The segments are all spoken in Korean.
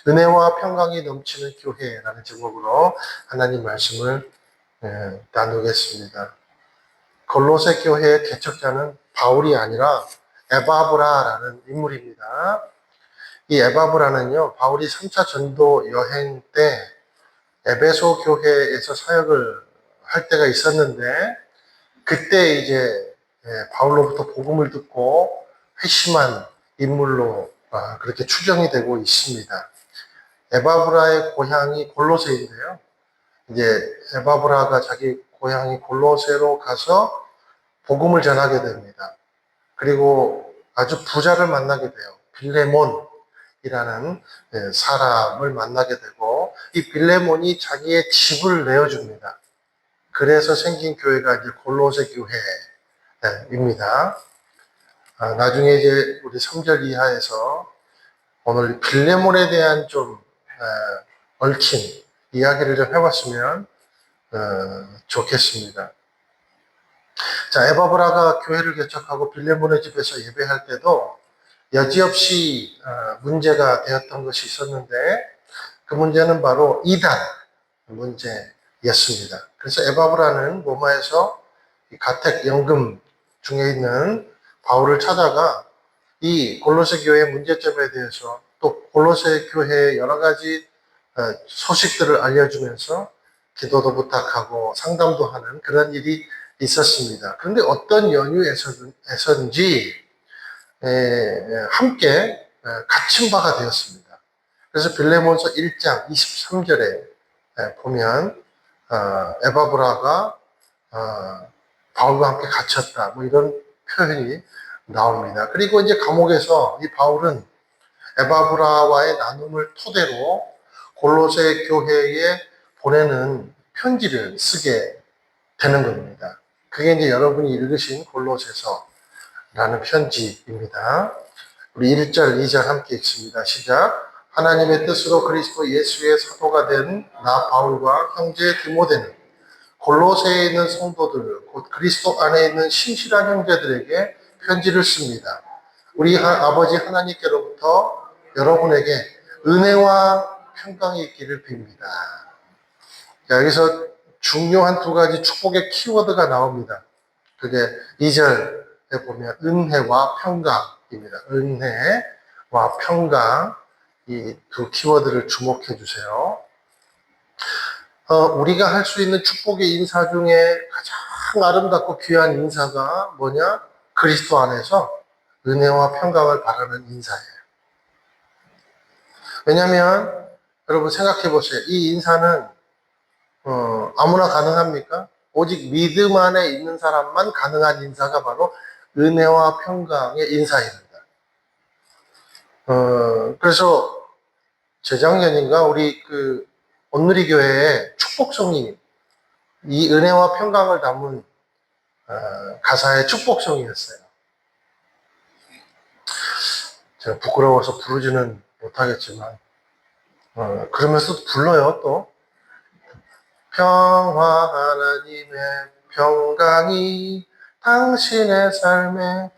은혜와 평강이 넘치는 교회라는 제목으로 하나님 말씀을 나누겠습니다. 골로새 교회의 개척자는 바울이 아니라 에바브라라는 인물입니다. 이 에바브라는요, 바울이 3차 전도 여행 때 에베소 교회에서 사역을 할 때가 있었는데, 그때 이제 바울로부터 복음을 듣고 회심한 인물로 그렇게 추정이 되고 있습니다. 에바브라의 고향이 골로새인데요. 이제 에바브라가 자기 고향이 골로새로 가서 복음을 전하게 됩니다. 그리고 아주 부자를 만나게 돼요. 빌레몬이라는 사람을 만나게 되고, 이 빌레몬이 자기의 집을 내어줍니다. 그래서 생긴 교회가 이제 골로새 교회입니다. 나중에 이제 우리 3절 이하에서 오늘 빌레몬에 대한 좀 얽힌 이야기를 좀 해봤으면 좋겠습니다. 자, 에바브라가 교회를 개척하고 빌레몬의 집에서 예배할 때도 여지없이 문제가 되었던 것이 있었는데, 그 문제는 바로 이단 문제였습니다. 그래서 에바브라는 로마에서 가택연금 중에 있는 바울을 찾아가 이 골로새 교회의 문제점에 대해서, 또 골로새 교회의 여러 가지 소식들을 알려주면서 기도도 부탁하고 상담도 하는 그런 일이 있었습니다. 그런데 어떤 연유에서인지 함께 갇힌 바가 되었습니다. 그래서 빌레몬서 1장 23절에 보면 에바브라가 바울과 함께 갇혔다, 뭐 이런 표현이 나옵니다. 그리고 이제 감옥에서 이 바울은 에바브라와의 나눔을 토대로 골로새 교회에 보내는 편지를 쓰게 되는 겁니다. 그게 이제 여러분이 읽으신 골로새서라는 편지입니다. 우리 1절, 2절 함께 읽습니다. 시작. 하나님의 뜻으로 그리스도 예수의 사도가 된 나 바울과 형제 디모데는 골로새에 있는 성도들, 곧 그리스도 안에 있는 신실한 형제들에게 편지를 씁니다. 우리 아버지 하나님께로부터 여러분에게 은혜와 평강이 있기를 빕니다. 자, 여기서 중요한 두 가지 축복의 키워드가 나옵니다. 그게 2절에 보면 은혜와 평강입니다. 은혜와 평강, 이 두 키워드를 주목해 주세요. 우리가 할 수 있는 축복의 인사 중에 가장 아름답고 귀한 인사가 뭐냐? 그리스도 안에서 은혜와 평강을 바라는 인사예요. 왜냐하면 여러분 생각해 보세요. 이 인사는 아무나 가능합니까? 오직 믿음 안에 있는 사람만 가능한 인사가 바로 은혜와 평강의 인사입니다. 그래서 재작년인가 우리 온누리 교회에 축복송이, 이 은혜와 평강을 담은 가사의 축복송이었어요. 제가 부끄러워서 부르지는 못하겠지만 그러면서 불러요. 또 평화 하나님의 평강이 당신의 삶에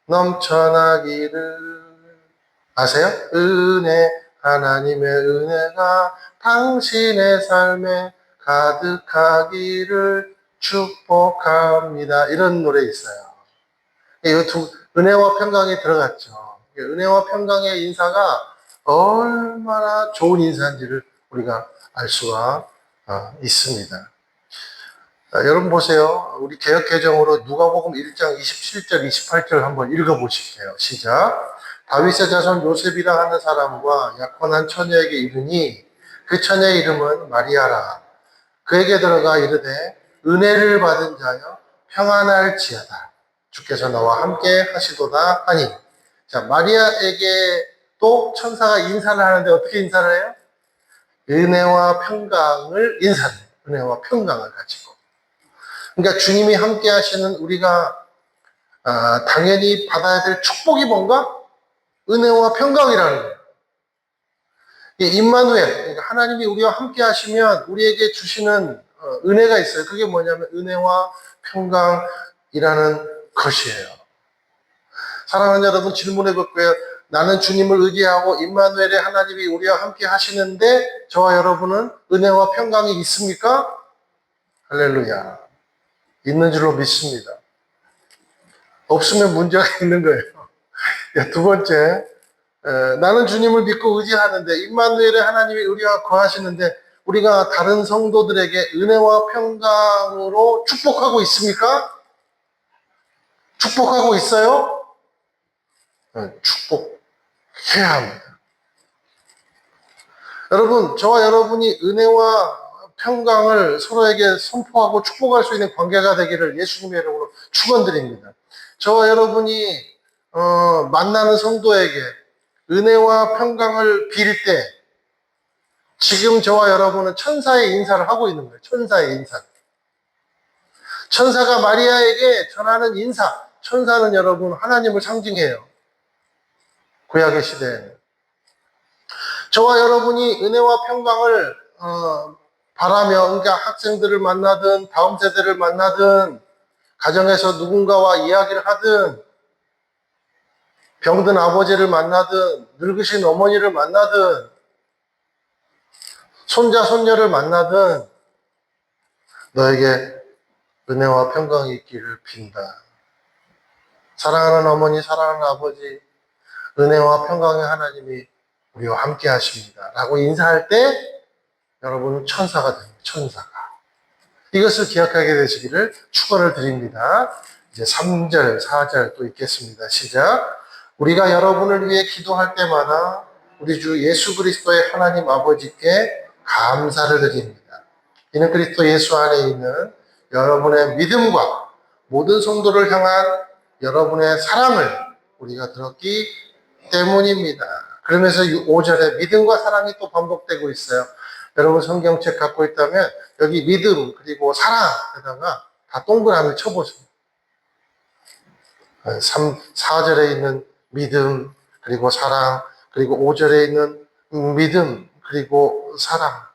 넘쳐나기를. 아세요? 은혜, 하나님의 은혜가 당신의 삶에 가득하기를 축복합니다. 이런 노래 있어요. 이 은혜와 평강이 들어갔죠. 은혜와 평강의 인사가 얼마나 좋은 인사인지를 우리가 알 수가 있습니다. 여러분 보세요. 우리 개역개정으로 누가복음 1장 27절, 28절 한번 읽어보실게요. 시작. 다윗의 자손 요셉이라 하는 사람과 약혼한 처녀에게 이르니 그 처녀의 이름은 마리아라. 그에게 들어가 이르되 은혜를 받은 자여 평안할지어다. 주께서 너와 함께 하시도다 하니. 자, 마리아에게 또 천사가 인사를 하는데 어떻게 인사를 해요? 은혜와 평강을 인사해요. 은혜와 평강을 가지고. 그러니까 주님이 함께 하시는 우리가 당연히 받아야 될 축복이 뭔가? 은혜와 평강이라는 거예요. 임마누엘, 그러니까 하나님이 우리와 함께 하시면 우리에게 주시는 은혜가 있어요. 그게 뭐냐면 은혜와 평강이라는 것이에요. 사랑하는 여러분, 질문해 볼게요. 나는 주님을 의지하고 임마누엘의 하나님이 우리와 함께 하시는데 저와 여러분은 은혜와 평강이 있습니까? 할렐루야. 있는 줄로 믿습니다. 없으면 문제가 있는 거예요. 두 번째, 나는 주님을 믿고 의지하는데 임마누엘의 하나님이 우리와 거하시는데 우리가 다른 성도들에게 은혜와 평강으로 축복하고 있습니까? 축복하고 있어요? 축복해야 합니다. 여러분, 저와 여러분이 은혜와 평강을 서로에게 선포하고 축복할 수 있는 관계가 되기를 예수님의 이름으로 축원드립니다. 저와 여러분이 만나는 성도에게 은혜와 평강을 빌 때 지금 저와 여러분은 천사의 인사를 하고 있는 거예요. 천사의 인사. 천사가 마리아에게 전하는 인사. 천사는 여러분 하나님을 상징해요. 구약의 시대에는. 저와 여러분이 은혜와 평강을 바라며 그러니까 학생들을 만나든 다음 세대를 만나든 가정에서 누군가와 이야기를 하든 병든 아버지를 만나든 늙으신 어머니를 만나든 손자 손녀를 만나든 너에게 은혜와 평강이 있기를 빈다. 사랑하는 어머니, 사랑하는 아버지, 은혜와 평강의 하나님이 우리와 함께 하십니다. 라고 인사할 때 여러분은 천사가 됩니다. 천사가. 이것을 기억하게 되시기를 축원을 드립니다. 이제 3절, 4절 또 읽겠습니다. 시작. 우리가 여러분을 위해 기도할 때마다 우리 주 예수 그리스도의 하나님 아버지께 감사를 드립니다. 이는 그리스도 예수 안에 있는 여러분의 믿음과 모든 성도를 향한 여러분의 사랑을 우리가 들었기 때문입니다. 그러면서 5절에 믿음과 사랑이 또 반복되고 있어요. 여러분 성경책 갖고 있다면 여기 믿음 그리고 사랑에다가 다 동그라미 쳐보세요. 4절에 있는 믿음 그리고 사랑 그리고 5절에 있는 믿음 그리고 사랑.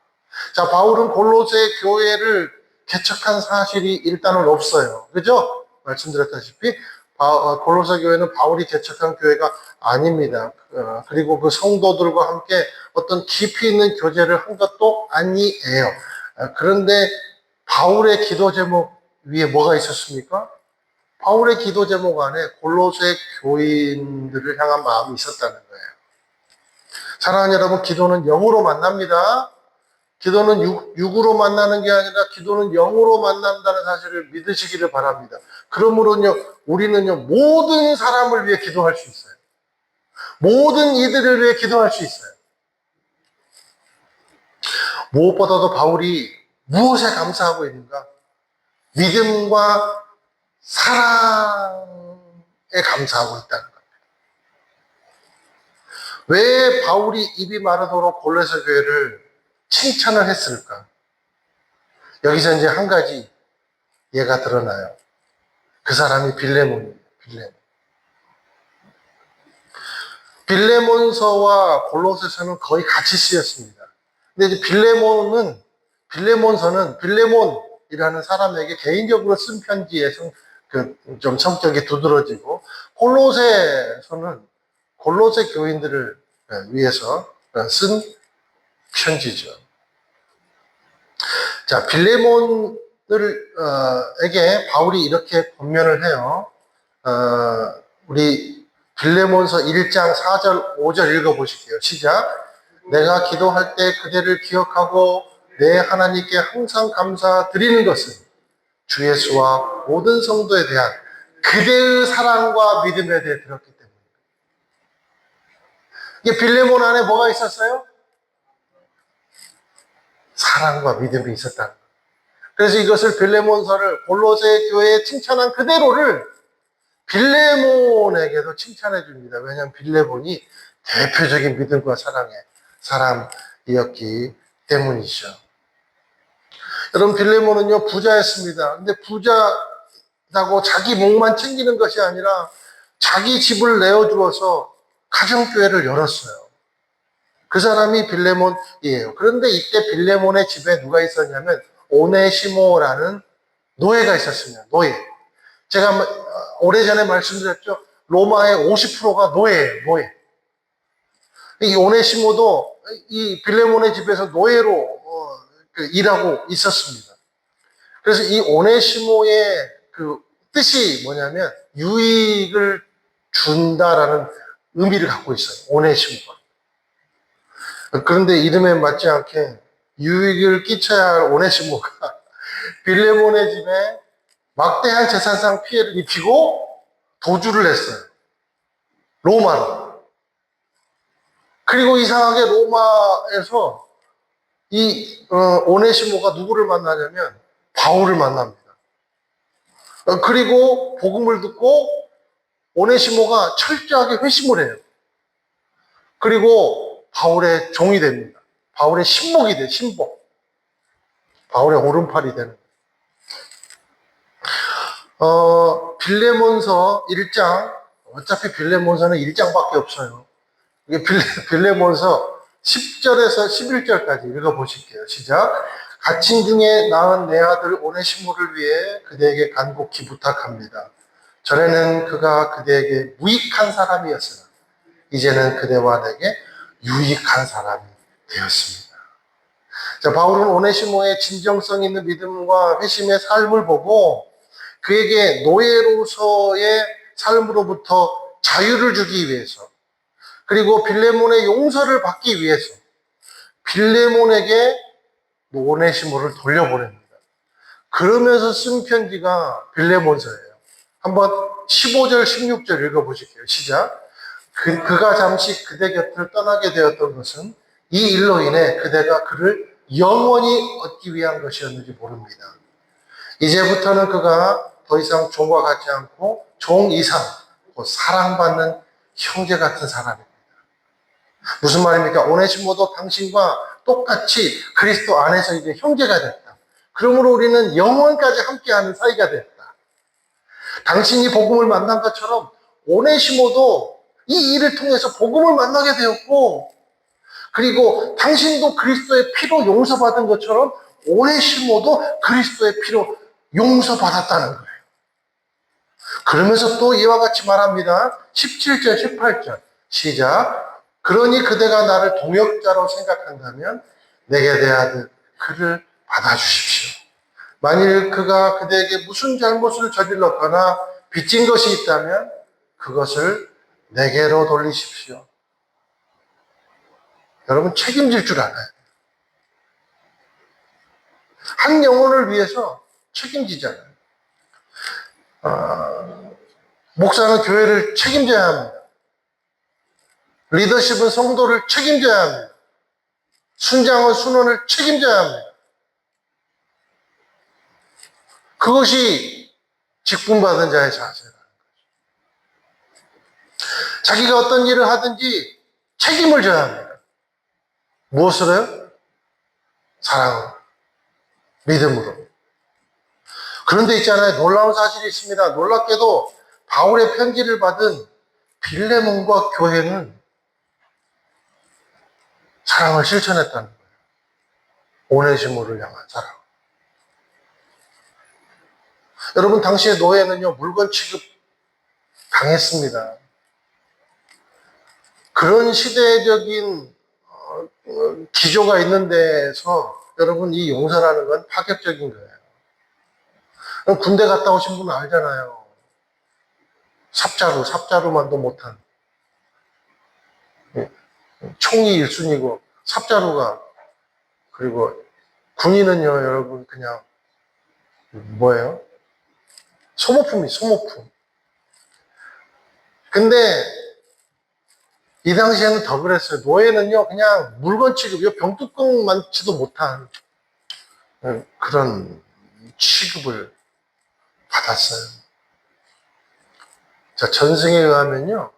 자, 바울은 골로새 교회를 개척한 사실이 일단은 없어요. 그죠? 말씀드렸다시피 골로새 교회는 바울이 개척한 교회가 아닙니다. 그리고 그 성도들과 함께 어떤 깊이 있는 교제를 한 것도 아니에요. 그런데 바울의 기도 제목 위에 뭐가 있었습니까? 바울의 기도 제목 안에 골로새 교인들을 향한 마음이 있었다는 거예요. 사랑하는 여러분, 기도는 영으로 만납니다. 기도는 육으로 만나는 게 아니라 기도는 영으로 만난다는 사실을 믿으시기를 바랍니다. 그러므로요, 우리는요, 모든 사람을 위해 기도할 수 있어요. 모든 이들을 위해 기도할 수 있어요. 무엇보다도 바울이 무엇에 감사하고 있는가? 믿음과 사랑에 감사하고 있다는 겁니다. 왜 바울이 입이 마르도록 골로새 교회를 칭찬을 했을까? 여기서 이제 한 가지 예가 드러나요. 그 사람이 빌레몬이에요. 빌레몬서와 골로새서는 거의 같이 쓰였습니다. 근데 이제 빌레몬서는 빌레몬이라는 사람에게 개인적으로 쓴 편지에 좀 성격이 두드러지고, 골로새서는 골로새 교인들을 위해서 쓴 편지죠. 자, 빌레몬에게 바울이 이렇게 권면을 해요. 우리 빌레몬서 1장 4절 5절 읽어보실게요. 시작. 내가 기도할 때 그대를 기억하고 내 하나님께 항상 감사드리는 것은 주 예수와 모든 성도에 대한 그대의 사랑과 믿음에 대해 들었기 때문입니다. 이게 빌레몬 안에 뭐가 있었어요? 사랑과 믿음이 있었다는 거예요. 그래서 이것을 빌레몬서를 골로새 교회에 칭찬한 그대로를 빌레몬에게도 칭찬해 줍니다. 왜냐하면 빌레몬이 대표적인 믿음과 사랑의 사람이었기 때문이죠. 여러분, 빌레몬은요, 부자였습니다. 근데 부자라고 자기 목만 챙기는 것이 아니라 자기 집을 내어주어서 가정교회를 열었어요. 그 사람이 빌레몬이에요. 그런데 이때 빌레몬의 집에 누가 있었냐면 오네시모라는 노예가 있었습니다. 노예. 제가 오래전에 말씀드렸죠. 로마의 50%가 노예예요. 노예. 이 오네시모도 이 빌레몬의 집에서 노예로 일하고 있었습니다. 그래서 이 오네시모의 그 뜻이 뭐냐면 유익을 준다라는 의미를 갖고 있어요. 오네시모가. 그런데 이름에 맞지 않게 유익을 끼쳐야 할 오네시모가 빌레몬의 집에 막대한 재산상 피해를 입히고 도주를 했어요. 로마로. 그리고 이상하게 로마에서 이 오네시모가 누구를 만나냐면 바울을 만납니다. 그리고 복음을 듣고 오네시모가 철저하게 회심을 해요. 그리고 바울의 종이 됩니다. 바울의 신복이 돼요. 신복. 바울의 오른팔이 되는. 빌레몬서 1장, 어차피 빌레몬서는 1장밖에 없어요. 이게 빌레몬서 10절에서 11절까지 읽어보실게요. 시작. 갇힌 중에 낳은 내 아들 오네시모를 위해 그대에게 간곡히 부탁합니다. 전에는 그가 그대에게 무익한 사람이었으나 이제는 그대와 내게 유익한 사람이 되었습니다. 자, 바울은 오네시모의 진정성 있는 믿음과 회심의 삶을 보고 그에게 노예로서의 삶으로부터 자유를 주기 위해서, 그리고 빌레몬의 용서를 받기 위해서 빌레몬에게 오네시모를 돌려보냅니다. 그러면서 쓴 편지가 빌레몬서예요. 한번 15절, 16절 읽어보실게요. 시작. 그가 잠시 그대 곁을 떠나게 되었던 것은 이 일로 인해 그대가 그를 영원히 얻기 위한 것이었는지 모릅니다. 이제부터는 그가 더 이상 종과 같지 않고 종 이상 사랑받는 형제 같은 사람입니다. 무슨 말입니까? 오네시모도 당신과 똑같이 그리스도 안에서 이제 형제가 됐다. 그러므로 우리는 영원까지 함께하는 사이가 됐다. 당신이 복음을 만난 것처럼 오네시모도 이 일을 통해서 복음을 만나게 되었고, 그리고 당신도 그리스도의 피로 용서받은 것처럼 오네시모도 그리스도의 피로 용서받았다는 거예요. 그러면서 또 이와 같이 말합니다. 17절, 18절 시작. 그러니 그대가 나를 동역자로 생각한다면 내게 대하듯 그를 받아주십시오. 만일 그가 그대에게 무슨 잘못을 저질렀거나 빚진 것이 있다면 그것을 내게로 돌리십시오. 여러분, 책임질 줄 알아요. 한 영혼을 위해서 책임지잖아요. 목사는 교회를 책임져야 합니다. 리더십은 성도를 책임져야 합니다. 순장은 순원을 책임져야 합니다. 그것이 직분받은 자의 자세라는 거죠. 자기가 어떤 일을 하든지 책임을 져야 합니다. 무엇으로요? 사랑으로, 믿음으로. 그런데 있잖아요. 놀라운 사실이 있습니다. 놀랍게도 바울의 편지를 받은 빌레몬과 교회는 사랑을 실천했다는 거예요. 오네시모를 향한 사랑. 여러분, 당시의 노예는요, 물건 취급 당했습니다. 그런 시대적인 기조가 있는 데서 여러분, 이 용서라는 건 파격적인 거예요. 군대 갔다 오신 분은 알잖아요. 삽자루만도 못한. 총이 1순위고 삽자루가, 그리고 군인은요, 여러분, 그냥 뭐예요? 소모품. 근데 이 당시에는 더 그랬어요. 노예는요, 그냥 물건 취급, 병뚜껑 많지도 못한 그런 취급을 받았어요. 자, 전승에 의하면요,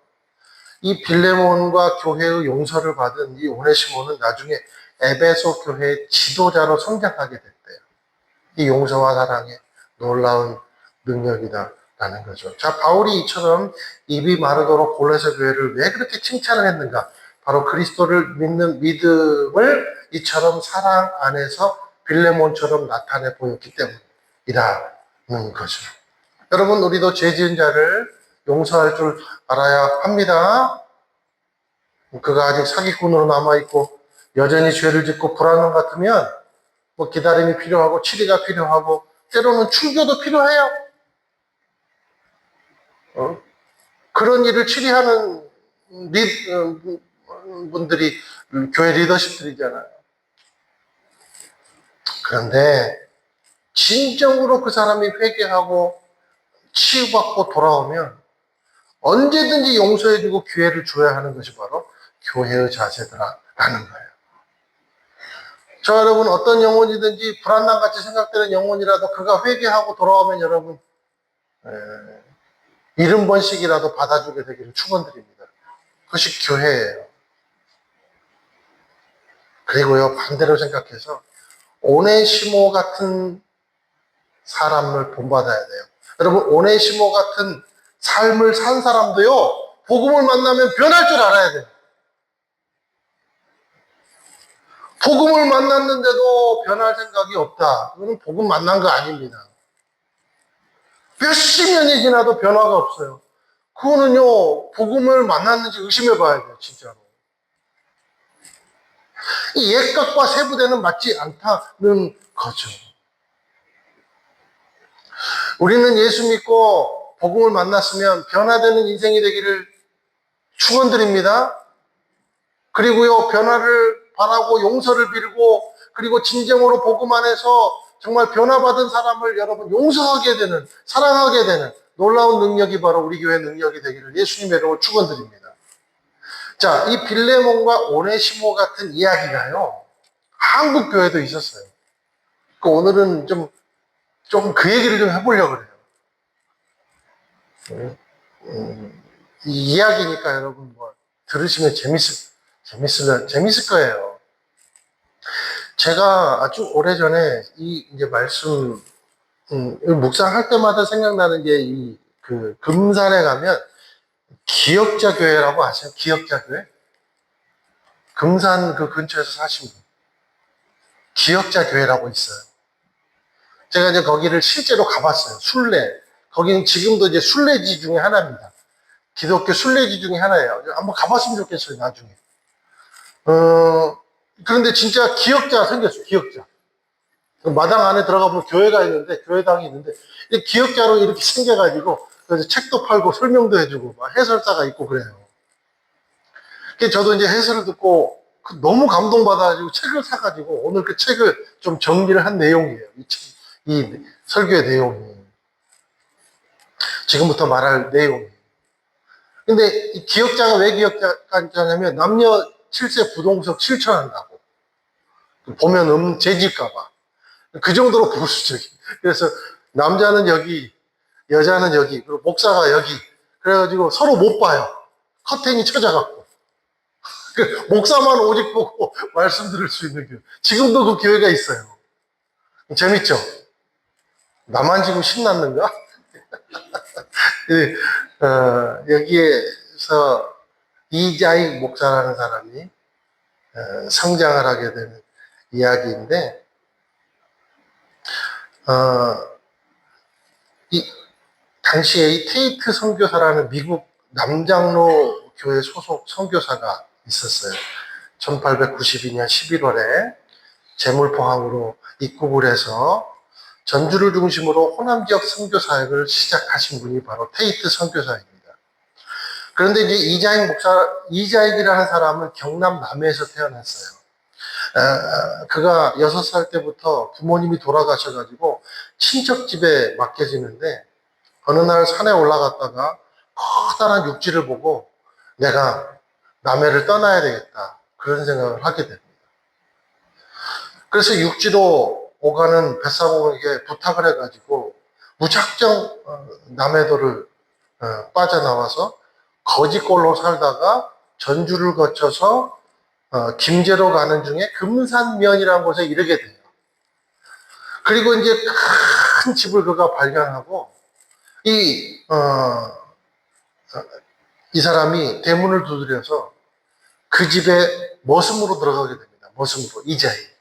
이 빌레몬과 교회의 용서를 받은 이 오네시모는 나중에 에베소 교회의 지도자로 성장하게 됐대요. 이 용서와 사랑의 놀라운 능력이다라는 거죠. 자, 바울이 이처럼 입이 마르도록 골로새 교회를 왜 그렇게 칭찬을 했는가? 바로 그리스도를 믿는 믿음을 이처럼 사랑 안에서 빌레몬처럼 나타내 보였기 때문이라는 거죠. 여러분, 우리도 죄 지은 자를 용서할 줄 알아야 합니다. 그가 아직 사기꾼으로 남아있고 여전히 죄를 짓고 불안한 것 같으면 뭐 기다림이 필요하고 치료가 필요하고 때로는 출교도 필요해요. 그런 일을 치리하는 분들이 교회 리더십들이잖아요. 그런데 진정으로 그 사람이 회개하고 치유받고 돌아오면 언제든지 용서해주고 기회를 줘야 하는 것이 바로 교회의 자세다라는 거예요. 저 여러분, 어떤 영혼이든지 불안함같이 생각되는 영혼이라도 그가 회개하고 돌아오면 여러분 70번씩이라도 받아주게 되기를 축원드립니다. 그것이 교회예요. 그리고요, 반대로 생각해서 오네시모 같은 사람을 본받아야 돼요. 여러분, 오네시모 같은 삶을 산 사람도요, 복음을 만나면 변할 줄 알아야 돼요. 복음을 만났는데도 변할 생각이 없다. 그거는 복음 만난 거 아닙니다. 몇십 년이 지나도 변화가 없어요. 그거는요, 복음을 만났는지 의심해 봐야 돼요, 진짜로. 이 옛것과 세부대는 맞지 않다는 거죠. 우리는 예수 믿고 복음을 만났으면 변화되는 인생이 되기를 축원드립니다. 그리고요, 변화를 바라고 용서를 빌고, 그리고 진정으로 복음 안에서 정말 변화받은 사람을 여러분 용서하게 되는, 사랑하게 되는 놀라운 능력이 바로 우리 교회 능력이 되기를 예수님의 이름으로 축원드립니다. 자, 이 빌레몬과 오네시모 같은 이야기가요, 한국 교회도 있었어요. 오늘은 좀 그 얘기를 좀 해보려고 그래요. 이 이야기니까 여러분 뭐 들으시면 재밌을 거예요. 제가 아주 오래전에 이제 말씀 묵상할 때마다 생각나는 게 그 금산에 가면 기역자 교회라고 아세요? 기역자 교회? 금산 그 근처에서 사신 분. 기역자 교회라고 있어요. 제가 이제 거기를 실제로 가봤어요. 순례. 거기는 지금도 이제 순례지 중에 하나입니다. 기독교 순례지 중에 하나예요. 한번 가봤으면 좋겠어요, 나중에. 그런데 진짜 기역자가 생겼어요, 기역자. 마당 안에 들어가 보면 교회가 있는데, 교회당이 있는데, 기역자로 이렇게 생겨가지고, 그래서 책도 팔고 설명도 해주고, 막 해설사가 있고 그래요. 그래서 저도 이제 해설을 듣고 너무 감동받아가지고 책을 사가지고 오늘 그 책을 좀 정리를 한 내용이에요. 이 설교의 내용이. 지금부터 말할 내용이. 근데 이 기역자가 왜 기역자냐면 남녀 7세 부동석 실천한다고. 보면 재질까봐. 그 정도로 보수적이. 그래서 남자는 여기, 여자는 여기, 그리고 목사가 여기. 그래가지고 서로 못 봐요. 커튼이 쳐져갖고. 목사만 오직 보고 말씀 들을 수 있는 교회. 지금도 그 교회가 있어요. 재밌죠? 나만 지금 신났는가? 여기에서 이자익 목사라는 사람이 성장을 하게 되는 이야기인데, 당시에 이 테이트 선교사라는 미국 남장로 교회 소속 선교사가 있었어요. 1892년 11월에 재물포항으로 입국을 해서 전주를 중심으로 호남 지역 선교 사역을 시작하신 분이 바로 테이트 선교사입니다. 그런데 이제 이자익이라는 사람은 경남 남해에서 태어났어요. 그가 6살 때부터 부모님이 돌아가셔가지고 친척 집에 맡겨지는데 어느 날 산에 올라갔다가 커다란 육지를 보고 내가 남해를 떠나야 되겠다, 그런 생각을 하게 됩니다. 그래서 육지로 오가는 뱃사공에게 부탁을 해가지고 무작정 남해도를 빠져나와서 거지골로 살다가 전주를 거쳐서 김제로 가는 중에 금산면이라는 곳에 이르게 돼요. 그리고 이제 큰 집을 그가 발견하고 이 사람이 대문을 두드려서 그 집에 머슴으로 들어가게 됩니다. 머슴으로, 이자익.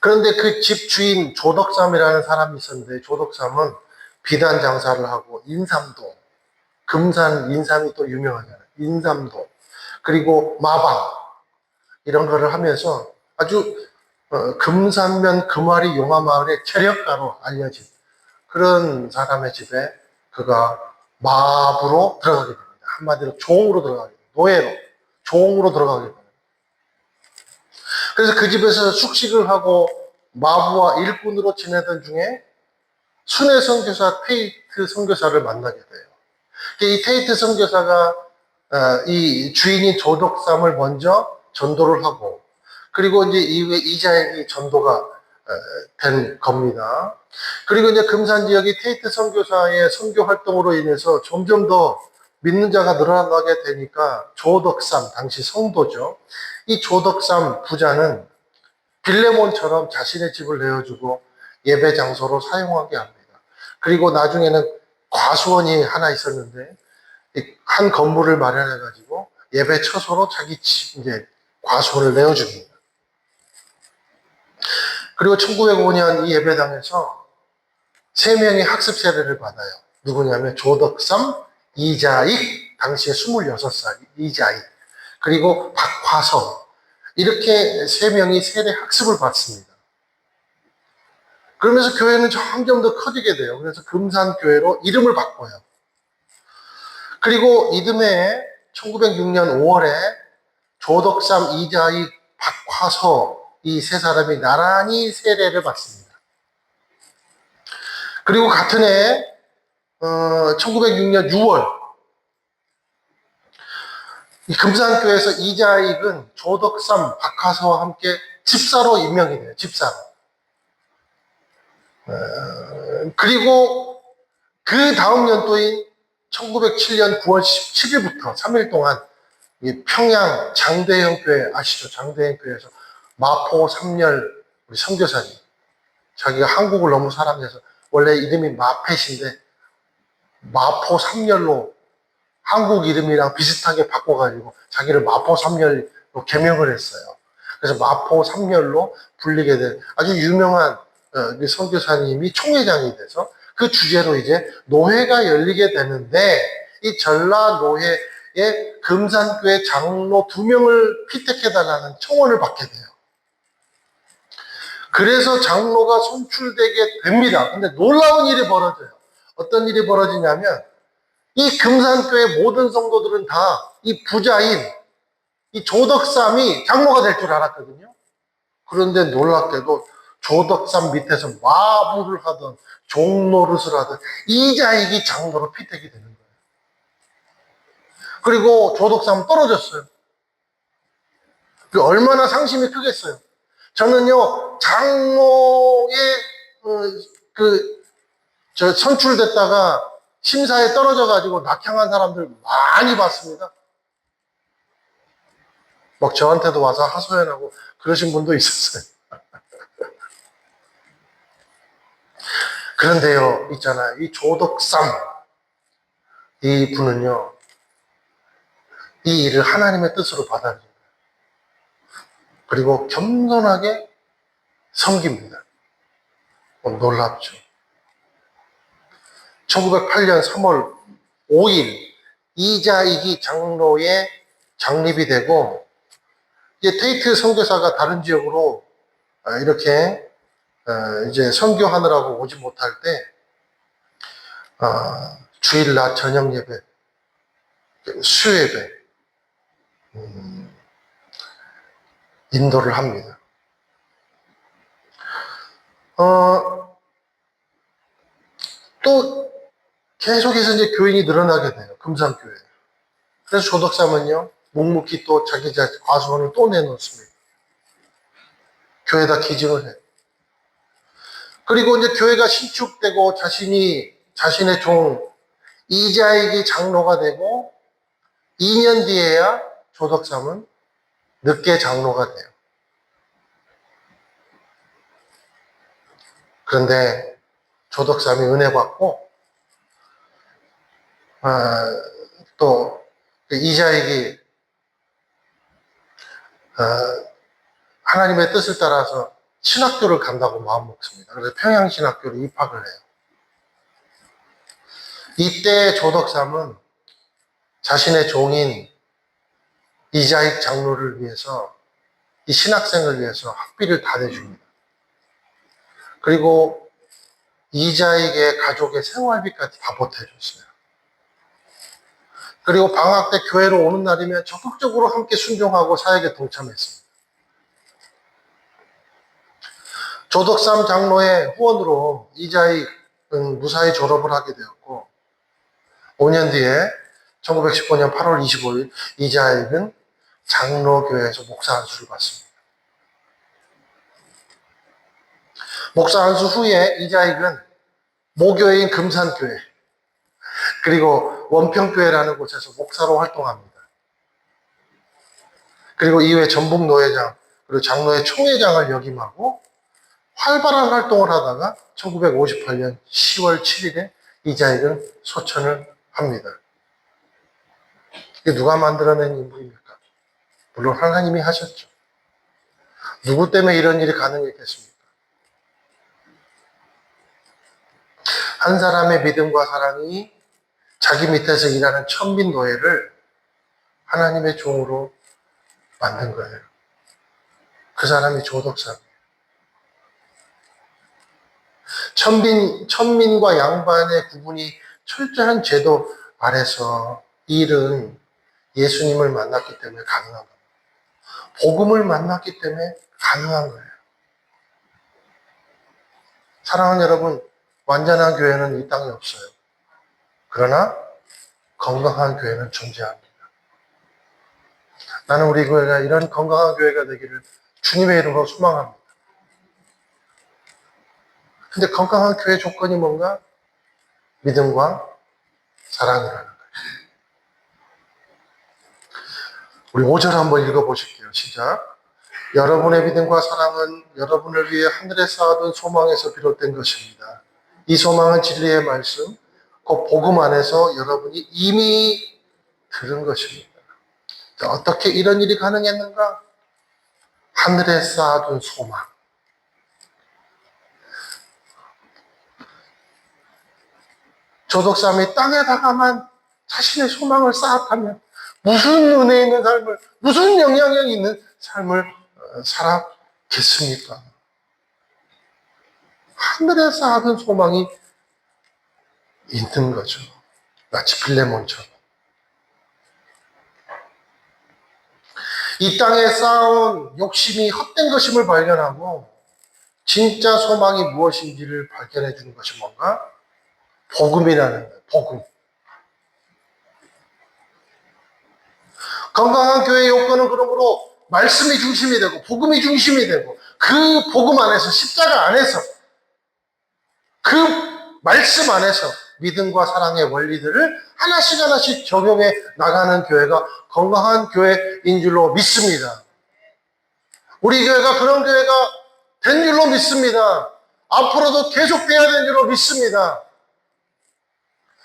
그런데 그 집 주인 조덕삼이라는 사람이 있었는데, 조덕삼은 비단 장사를 하고 인삼도, 금산 인삼이 또 유명하잖아요. 인삼도, 그리고 마방, 이런 거를 하면서 아주 금산면 금화리 용화마을의 체력가로 알려진 그런 사람의 집에 그가 마부로 들어가게 됩니다. 한마디로 종으로 들어가게 됩니다. 노예로, 종으로 들어가게 됩니다. 그래서 그 집에서 숙식을 하고 마부와 일꾼으로 지내던 중에 순회 선교사 테이트 선교사를 만나게 돼요. 이 테이트 선교사가 이 주인인 조덕삼을 먼저 전도를 하고, 그리고 이제 이후에 이자에게 전도가 된 겁니다. 그리고 이제 금산 지역이 테이트 선교사의 선교 활동으로 인해서 점점 더 믿는 자가 늘어나게 되니까 조덕삼, 당시 성도죠. 이 조덕삼 부자는 빌레몬처럼 자신의 집을 내어주고 예배 장소로 사용하게 합니다. 그리고 나중에는 과수원이 하나 있었는데 한 건물을 마련해 가지고 예배 처소로 자기 집 이제 과수원을 내어줍니다. 그리고 1905년 이 예배당에서 3명의 학습 세례를 받아요. 누구냐면 조덕삼, 이자익, 당시에 26살 이자익, 그리고 박화성, 이렇게 3명이 세례 학습을 받습니다. 그러면서 교회는 점점 더 커지게 돼요. 그래서 금산교회로 이름을 바꿔요. 그리고 이듬해 1906년 5월에 조덕삼, 이자익, 박화서, 이 3사람이 나란히 세례를 받습니다. 그리고 같은 해 1906년 6월 이 금산교회에서 이자익은 조덕삼, 박화서와 함께 집사로 임명이 돼요. 집사로. 그리고 그 다음 연도인 1907년 9월 17일부터 3일 동안 이 평양 장대형 교회 아시죠? 장대형 교회에서 마포 삼열 우리 선교사님, 자기가 한국을 너무 사랑해서 원래 이름이 마펫인데 마포 삼열로 한국 이름이랑 비슷하게 바꿔가지고 자기를 마포 삼열로 개명을 했어요. 그래서 마포 삼열로 불리게 된 아주 유명한 선교사님이 총회장이 돼서 그 주제로 이제 노회가 열리게 되는데, 이 전라 노회에 금산교회 장로 2명을 피택해달라는 청원을 받게 돼요. 그래서 장로가 선출되게 됩니다. 근데 놀라운 일이 벌어져요. 어떤 일이 벌어지냐면 이 금산교회 모든 성도들은 다 이 부자인 이 조덕삼이 장로가 될 줄 알았거든요. 그런데 놀랍게도 조덕삼 밑에서 마부를 하던 종노릇을 하던 이자익이 장로로 피택이 되는 거예요. 그리고 조덕삼은 떨어졌어요. 얼마나 상심이 크겠어요. 저는요, 장로에 선출됐다가 심사에 떨어져가지고 낙향한 사람들 많이 봤습니다. 막 저한테도 와서 하소연하고 그러신 분도 있었어요. 그런데요, 있잖아요. 이 조덕삼, 이 분은요, 이 일을 하나님의 뜻으로 받아들입니다. 그리고 겸손하게 섬깁니다. 놀랍죠. 1908년 3월 5일, 이자익이 장로에 장립이 되고, 이제 테이트 선교사가 다른 지역으로 이렇게 이제 선교하느라고 오지 못할 때, 주일 낮 저녁 예배, 수예배, 인도를 합니다. 또 계속해서 이제 교인이 늘어나게 돼요. 금산교회. 그래서 조덕삼은요, 묵묵히 또 자기 과수원을 또 내놓습니다. 교회에다 기증을 해요. 그리고 이제 교회가 신축되고 자신의 종 이자익이 장로가 되고 2년 뒤에야 조덕삼은 늦게 장로가 돼요. 그런데 조덕삼이 은혜 받고 또 이자익이 하나님의 뜻을 따라서 신학교를 간다고 마음먹습니다. 그래서 평양신학교로 입학을 해요. 이때 조덕삼은 자신의 종인 이자익 장로를 위해서, 이 신학생을 위해서 학비를 다 내줍니다. 그리고 이자익의 가족의 생활비까지 다 보태줬어요. 그리고 방학 때 교회로 오는 날이면 적극적으로 함께 순종하고 사역에 동참했습니다. 조덕삼 장로의 후원으로 이자익은 무사히 졸업을 하게 되었고, 5년 뒤에 1915년 8월 25일 이자익은 장로교회에서 목사 안수를 받습니다. 목사 안수 후에 이자익은 모교회인 금산교회, 그리고 원평교회라는 곳에서 목사로 활동합니다. 그리고 이후에 전북노회장, 그리고 장로회 총회장을 역임하고 활발한 활동을 하다가 1958년 10월 7일에 이자익은 소천을 합니다. 이게 누가 만들어낸 인물입니까? 물론 하나님이 하셨죠. 누구 때문에 이런 일이 가능했겠습니까? 한 사람의 믿음과 사랑이 자기 밑에서 일하는 천민 노예를 하나님의 종으로 만든 거예요. 그 사람이 조덕삼이에요. 천민과 양반의 구분이 철저한 제도 아래서 이 일은 예수님을 만났기 때문에 가능한 겁니다. 복음을 만났기 때문에 가능한 거예요. 사랑하는 여러분, 완전한 교회는 이 땅에 없어요. 그러나 건강한 교회는 존재합니다. 나는 우리 교회가 이런 건강한 교회가 되기를 주님의 이름으로 소망합니다. 근데 건강한 교회 조건이 뭔가? 믿음과 사랑이라는 거예요. 우리 5절 한번 읽어보실게요. 시작. 여러분의 믿음과 사랑은 여러분을 위해 하늘에 쌓아둔 소망에서 비롯된 것입니다. 이 소망은 진리의 말씀, 그 복음 안에서 여러분이 이미 들은 것입니다. 자, 어떻게 이런 일이 가능했는가? 하늘에 쌓아둔 소망. 조덕삼이 땅에다가만 자신의 소망을 쌓았다면 무슨 은혜 있는 삶을, 무슨 영향력 있는 삶을 살았겠습니까? 하늘에 쌓아둔 소망이 있는 거죠. 마치 빌레몬처럼. 이 땅에 쌓아온 욕심이 헛된 것임을 발견하고 진짜 소망이 무엇인지를 발견해 주는 것이 뭔가? 복음이라는 거예요. 복음. 건강한 교회의 요건은 그러므로 말씀이 중심이 되고 복음이 중심이 되고 그 복음 안에서 십자가 안에서 그 말씀 안에서 믿음과 사랑의 원리들을 하나씩 하나씩 적용해 나가는 교회가 건강한 교회인 줄로 믿습니다. 우리 교회가 그런 교회가 된 줄로 믿습니다. 앞으로도 계속돼야 된 줄로 믿습니다.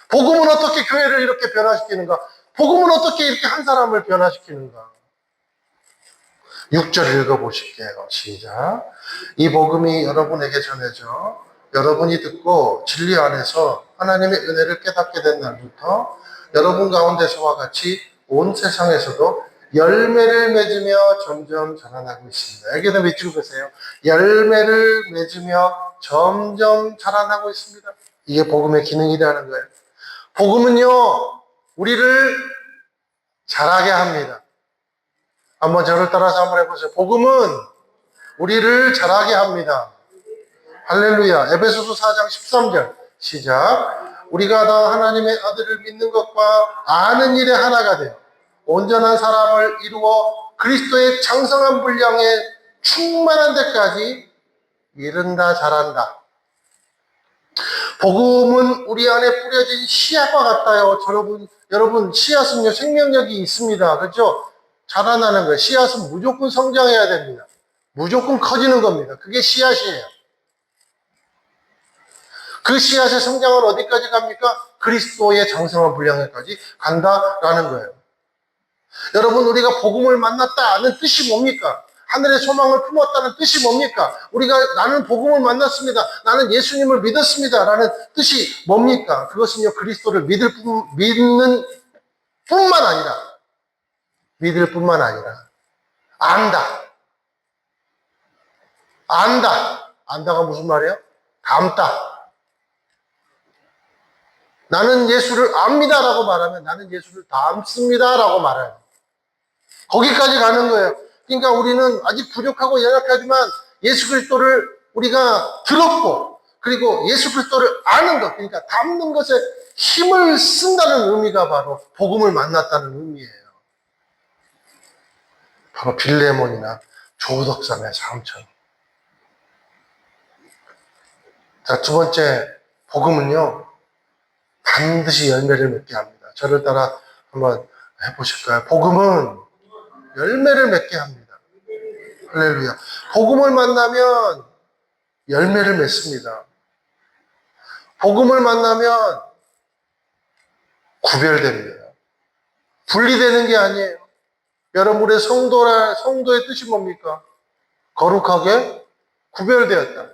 복음은 어떻게 교회를 이렇게 변화시키는가? 복음은 어떻게 이렇게 한 사람을 변화시키는가? 6절 읽어보실게요. 시작. 이 복음이 여러분에게 전해져 여러분이 듣고 진리 안에서 하나님의 은혜를 깨닫게 된 날부터 여러분 가운데서와 같이 온 세상에서도 열매를 맺으며 점점 자라나고 있습니다. 여기도 밑줄 보세요. 열매를 맺으며 점점 자라나고 있습니다. 이게 복음의 기능이라는 거예요. 복음은요, 우리를 자라게 합니다. 한번 저를 따라서 한번 해보세요. 복음은 우리를 자라게 합니다. 할렐루야. 에베소서 4장 13절 시작. 우리가 다 하나님의 아들을 믿는 것과 아는 일에 하나가 되어 온전한 사람을 이루어 그리스도의 장성한 분량에 충만한 데까지 이른다 자란다. 복음은 우리 안에 뿌려진 씨앗과 같아요. 여러분 씨앗은요 생명력이 있습니다. 그렇죠? 자라나는 거예요. 씨앗은 무조건 성장해야 됩니다. 무조건 커지는 겁니다. 그게 씨앗이에요. 그 씨앗의 성장은 어디까지 갑니까? 그리스도의 장성한 분량에까지 간다라는 거예요. 여러분, 우리가 복음을 만났다는 뜻이 뭡니까? 하늘의 소망을 품었다는 뜻이 뭡니까? 우리가 나는 복음을 만났습니다. 나는 예수님을 믿었습니다. 라는 뜻이 뭡니까? 그것은요, 그리스도를 믿는 뿐만 아니라, 믿을 뿐만 아니라, 안다. 안다. 안다가 무슨 말이에요? 닮다. 나는 예수를 압니다라고 말하면 나는 예수를 닮습니다라고 말해요. 거기까지 가는 거예요. 그러니까 우리는 아직 부족하고 연약하지만 예수 그리스도를 우리가 들었고 그리고 예수 그리스도를 아는 것, 그러니까 닮는 것에 힘을 쓴다는 의미가 바로 복음을 만났다는 의미예요. 바로 빌레몬이나 조덕삼의 삶처럼. 자, 두 번째 복음은요, 반드시 열매를 맺게 합니다. 저를 따라 한번 해보실까요? 복음은 열매를 맺게 합니다. 할렐루야. 복음을 만나면 열매를 맺습니다. 복음을 만나면 구별됩니다. 분리되는 게 아니에요. 여러분의 성도의 뜻이 뭡니까? 거룩하게 구별되었다.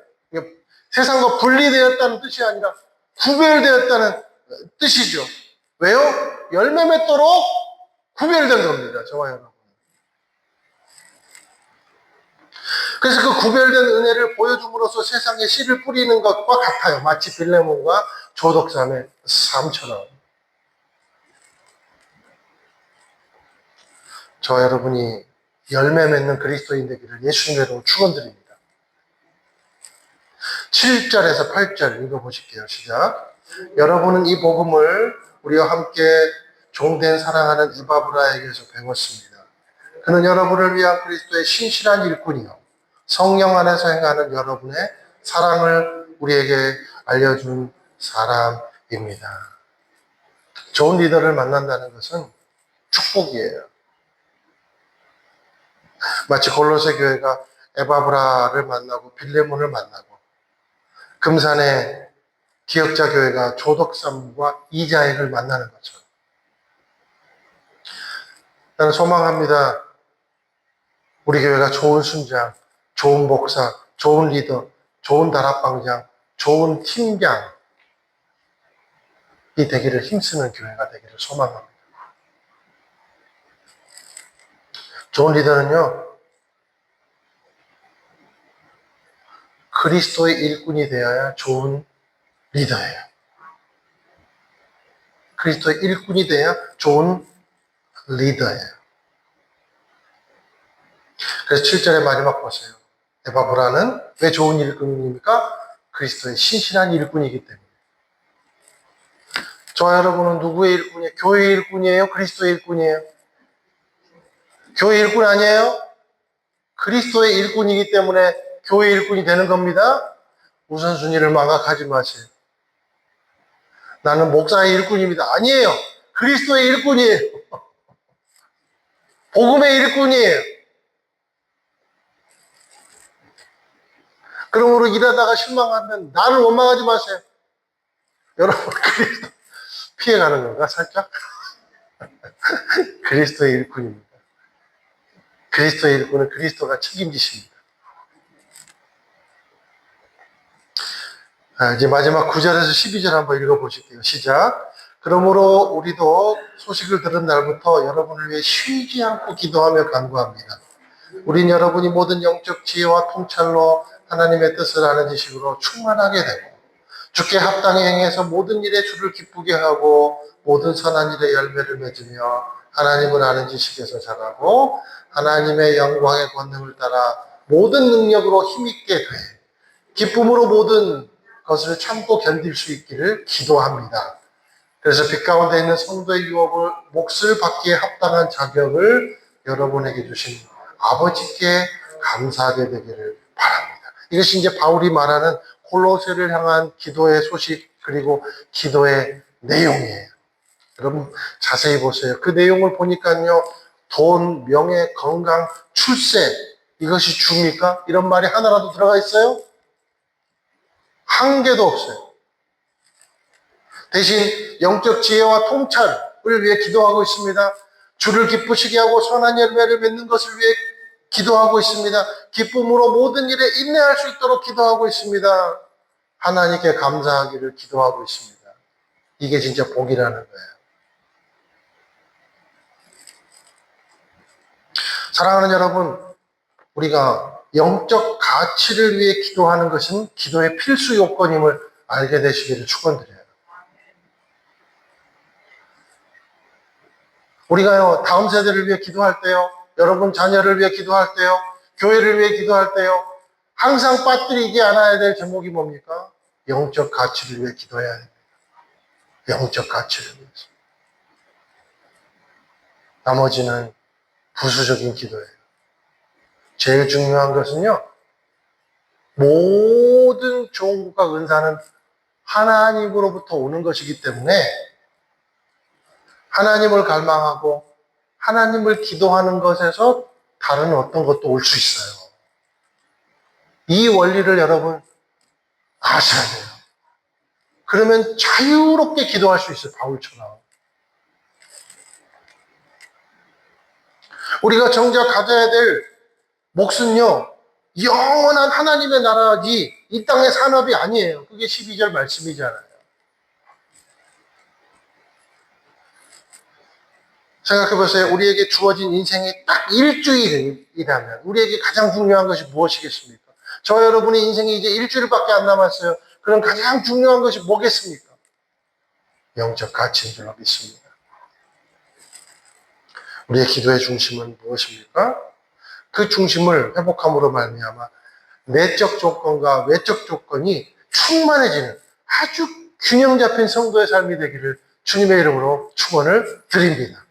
세상과 분리되었다는 뜻이 아니라 구별되었다는 뜻이죠. 왜요? 열매 맺도록 구별된 겁니다. 저와 여러분. 그래서 그 구별된 은혜를 보여줌으로써 세상에 씨를 뿌리는 것과 같아요. 마치 빌레몬과 조덕삼의 삶처럼. 저와 여러분이 열매 맺는 그리스도인 되기를 예수님으로 축원드립니다. 7절에서 8절 읽어보실게요. 시작. 여러분은 이 복음을 우리와 함께 종된 사랑하는 에바브라에게서 배웠습니다. 그는 여러분을 위한 그리스도의 신실한 일꾼이요 성령 안에서 행하는 여러분의 사랑을 우리에게 알려준 사람입니다. 좋은 리더를 만난다는 것은 축복이에요. 마치 골로새 교회가 에바브라를 만나고 빌레몬을 만나고 금산의 기역자 교회가 조덕삼과 이자익을 만나는 것처럼. 나는 소망합니다. 우리 교회가 좋은 순장, 좋은 목사, 좋은 리더, 좋은 다락방장, 좋은 팀장이 되기를 힘쓰는 교회가 되기를 소망합니다. 좋은 리더는요, 그리스도의 일꾼이 되어야 좋은 리더예요. 그리스도의 일꾼이 되어야 좋은 리더예요. 그래서 7절의 마지막 보세요. 에바브라는 왜 좋은 일꾼입니까? 그리스도의 신실한 일꾼이기 때문에. 저와 여러분은 누구의 일꾼이에요? 교회의 일꾼이에요? 그리스도의 일꾼이에요? 교회 일꾼 아니에요? 그리스도의 일꾼이기 때문에 교회 일꾼이 되는 겁니다. 우선순위를 망각하지 마세요. 나는 목사의 일꾼입니다. 아니에요. 그리스도의 일꾼이에요. 복음의 일꾼이에요. 그러므로 일하다가 실망하면 나를 원망하지 마세요. 여러분 그리스도 피해가는 건가 살짝? 그리스도의 일꾼입니다. 그리스도의 일꾼은 그리스도가 책임지십니다. 이제 마지막 9절에서 12절 한번 읽어보실게요. 시작. 그러므로 우리도 소식을 들은 날부터 여러분을 위해 쉬지 않고 기도하며 간구합니다. 우린 여러분이 모든 영적 지혜와 통찰로 하나님의 뜻을 아는 지식으로 충만하게 되고 주께 합당히 행해서 모든 일에 주를 기쁘게 하고 모든 선한 일에 열매를 맺으며 하나님을 아는 지식에서 자라고 하나님의 영광의 권능을 따라 모든 능력으로 힘있게 돼 기쁨으로 모든 것을 참고 견딜 수 있기를 기도합니다. 그래서 빛 가운데 있는 성도의 유업을 몫을 받기에 합당한 자격을 여러분에게 주신 아버지께 감사하게 되기를 바랍니다. 이것이 이제 바울이 말하는 골로새를 향한 기도의 소식 그리고 기도의 내용이에요. 여러분 자세히 보세요. 그 내용을 보니까요. 돈, 명예, 건강, 출세 이것이 주입니까? 이런 말이 하나라도 들어가 있어요? 한 개도 없어요. 대신 영적 지혜와 통찰을 위해 기도하고 있습니다. 주를 기쁘시게 하고 선한 열매를 맺는 것을 위해 기도하고 있습니다. 기쁨으로 모든 일에 인내할 수 있도록 기도하고 있습니다. 하나님께 감사하기를 기도하고 있습니다. 이게 진짜 복이라는 거예요. 사랑하는 여러분, 우리가 영적 가치를 위해 기도하는 것은 기도의 필수 요건임을 알게 되시기를 축원드려요. 우리가요, 다음 세대를 위해 기도할 때요, 여러분 자녀를 위해 기도할 때요, 교회를 위해 기도할 때요, 항상 빠뜨리지 않아야 될 제목이 뭡니까? 영적 가치를 위해 기도해야 됩니다. 영적 가치를 위해서. 나머지는 부수적인 기도예요. 제일 중요한 것은요, 모든 좋은 것과 은사는 하나님으로부터 오는 것이기 때문에 하나님을 갈망하고 하나님을 기도하는 것에서 다른 어떤 것도 올 수 있어요. 이 원리를 여러분 아셔야 돼요. 그러면 자유롭게 기도할 수 있어요. 바울처럼. 우리가 정작 가져야 될 몫은요, 영원한 하나님의 나라지 이 땅의 산업이 아니에요. 그게 12절 말씀이잖아요. 생각해보세요. 우리에게 주어진 인생이 딱 일주일이라면 우리에게 가장 중요한 것이 무엇이겠습니까? 저 여러분의 인생이 이제 일주일밖에 안 남았어요. 그럼 가장 중요한 것이 뭐겠습니까? 영적 가치인 줄 믿습니다. 우리의 기도의 중심은 무엇입니까? 그 중심을 회복함으로 말미암아 내적 조건과 외적 조건이 충만해지는 아주 균형 잡힌 성도의 삶이 되기를 주님의 이름으로 축원을 드립니다.